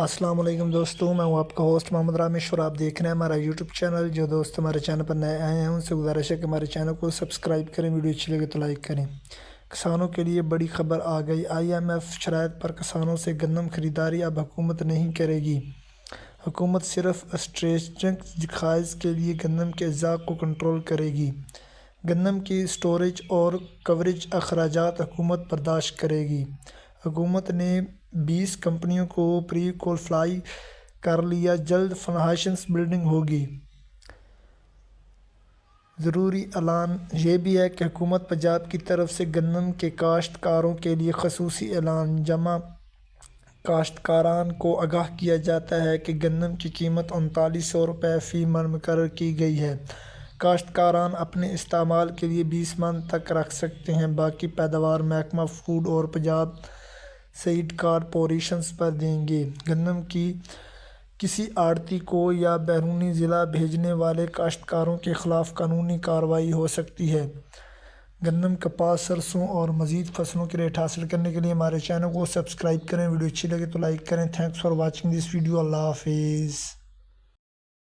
السلام علیکم دوستوں، میں ہوں آپ کا ہوسٹ محمد رامش اور آپ دیکھ رہے ہیں ہمارا یوٹیوب چینل۔ جو دوست ہمارے چینل پر نئے آئے ہیں ان سے گزارش ہے کہ ہمارے چینل کو سبسکرائب کریں، ویڈیو اچھی لگے تو لائک کریں۔ کسانوں کے لیے بڑی خبر آ گئی، IMF شرائط پر کسانوں سے گندم خریداری اب حکومت نہیں کرے گی۔ حکومت صرف اسٹریٹجک خواہش کے لیے گندم کے اجزاء کو کنٹرول کرے گی۔ گندم کی اسٹوریج اور کوریج اخراجات حکومت برداشت کرے گی۔ حکومت نے 20 کمپنیوں کو پری کوالیفائی کر لیا، جلد فائنانس بلڈنگ ہوگی۔ ضروری اعلان یہ بھی ہے کہ حکومت پنجاب کی طرف سے گندم کے کاشتکاروں کے لیے خصوصی اعلان جامع۔ کاشتکاران کو آگاہ کیا جاتا ہے کہ گندم کی قیمت 3900 روپے فی من مقرر کی گئی ہے۔ کاشتکاران اپنے استعمال کے لیے 20 من تک رکھ سکتے ہیں، باقی پیداوار محکمہ فوڈ اور پنجاب سیڈ کارپوریشن پر دیں گے۔ گندم کی کسی آڑھتی کو یا بیرونی ضلع بھیجنے والے کاشتکاروں کے خلاف قانونی کارروائی ہو سکتی ہے۔ گندم، کپاس، سرسوں اور مزید فصلوں کے ریٹ حاصل کرنے کے لیے ہمارے چینل کو سبسکرائب کریں، ویڈیو اچھی لگے تو لائک کریں۔ Thanks for watching this video. اللہ حافظ۔